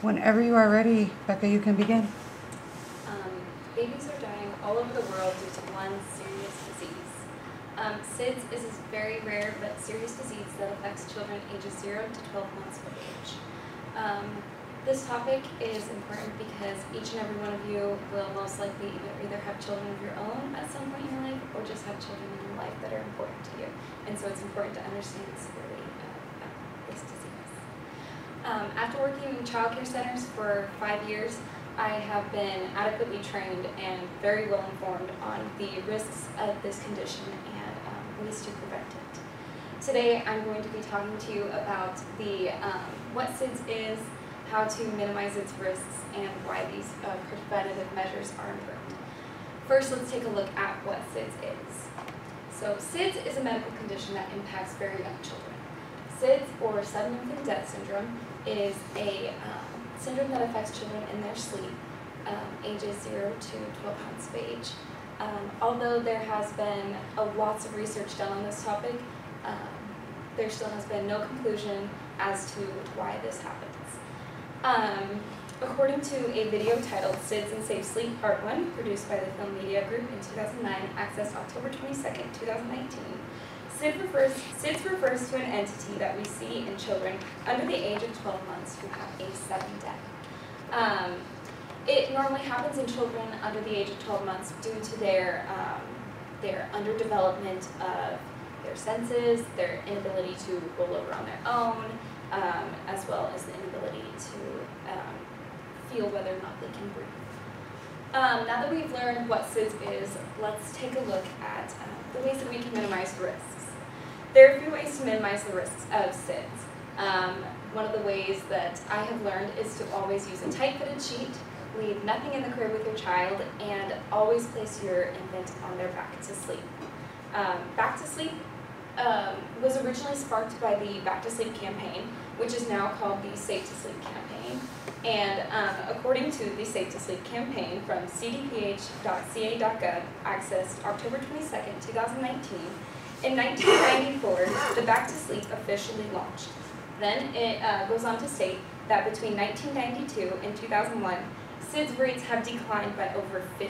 Whenever you are ready, Becca, you can begin. Babies are dying all over the world due to one serious disease. SIDS is a very rare but serious disease that affects children ages 0 to 12 months of age. This topic is important because each and every one of you will most likely either have children of your own at some point in your life or just have children in your life that are important to you. And so it's important to understand the severity of this disease. After working in child care centers for 5 years, I have been adequately trained and very well informed on the risks of this condition and ways to prevent it. Today I'm going to be talking to you about what SIDS is, how to minimize its risks, and why these preventative measures are important. First, let's take a look at what SIDS is. So SIDS is a medical condition that impacts very young children. SIDS, or sudden infant death syndrome, is a syndrome that affects children in their sleep, ages 0 to 12 months of age. Although there has been lots of research done on this topic, there still has been no conclusion as to why this happens. According to a video titled SIDS and Safe Sleep Part 1, produced by the Film Media Group in 2009, accessed October 22nd, 2019, SIDS refers to an entity that we see in children under the age of 12 months who have a sudden death. It normally happens in children under the age of 12 months due to their underdevelopment of their senses, their inability to roll over on their own, as well as the inability to feel whether or not they can breathe. Now that we've learned what SIDS is, let's take a look at the ways that we can minimize risks. There are a few ways to minimize the risks of SIDS. One of the ways that I have learned is to always use a tight-fitted sheet, leave nothing in the crib with your child, and always place your infant on their back to sleep. Back to Sleep was originally sparked by the Back to Sleep campaign, which is now called the Safe to Sleep campaign. And according to the Safe to Sleep campaign from cdph.ca.gov, accessed October 22nd, 2019, in 1994, the Back to Sleep officially launched. Then it goes on to state that between 1992 and 2001, SIDS rates have declined by over 50%,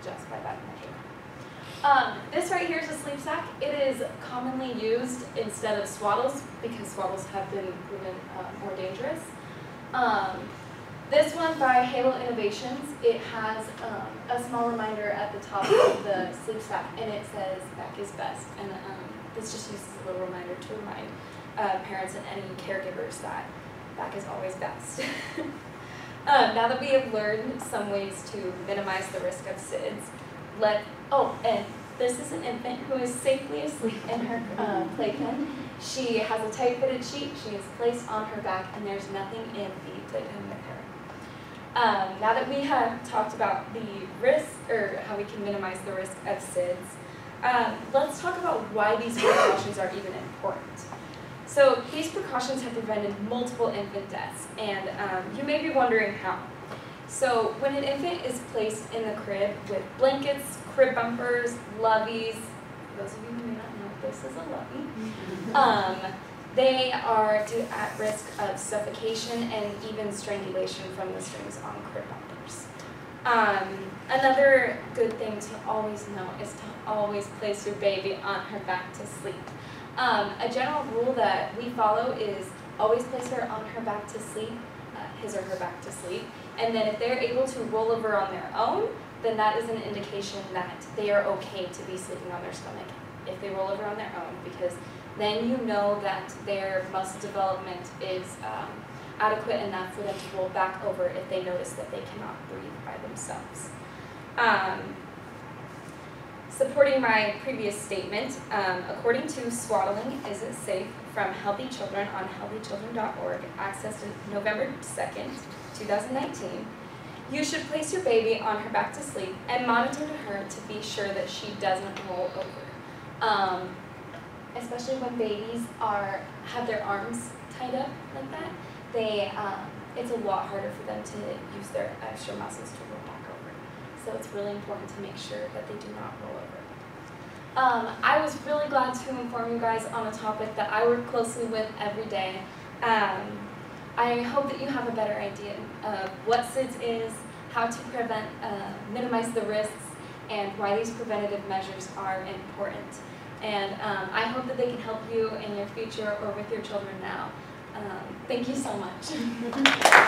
just by that measure. This right here is a sleep sack. It is commonly used instead of swaddles because swaddles have been proven more dangerous. This one by Halo Innovations, it has a small reminder at the top of the sleep sack, and it says back is best. And this just uses a little reminder to remind parents and any caregivers that back is always best. Now that we have learned some ways to minimize the risk of SIDS, and this is an infant who is safely asleep in her playpen. She has a tight-fitted sheet. She is placed on her back, and there's nothing in the playpen with her. Now that we have talked about the risk, or how we can minimize the risk of SIDS, let's talk about why these precautions are even important. So these precautions have prevented multiple infant deaths, and you may be wondering how. So when an infant is placed in the crib with blankets, crib bumpers, loveys, for those of you who may not know, this is a lovey, they are at risk of suffocation and even strangulation from the strings on crib bumpers. Another good thing to always know is to always place your baby on her back to sleep. A general rule that we follow is always place her on her back to sleep, his or her back to sleep, and then if they're able to roll over on their own, then that is an indication that they are okay to be sleeping on their stomach if they roll over on their own, because then you know that their muscle development is adequate enough for them to roll back over if they notice that they cannot breathe by themselves. Supporting my previous statement, according to Swaddling Isn't Safe from Healthy Children on healthychildren.org, accessed November 2nd, 2019, you should place your baby on her back to sleep and monitor her to be sure that she doesn't roll over. Especially when babies have their arms tied up like that, it's a lot harder for them to use their extra muscles to roll back over. So it's really important to make sure that they do not roll over. I was really glad to inform you guys on a topic that I work closely with every day. I I hope that you have a better idea of what SIDS is, how to prevent, minimize the risks, and why these preventative measures are important. And I hope that they can help you in your future or with your children now. Thank you so much.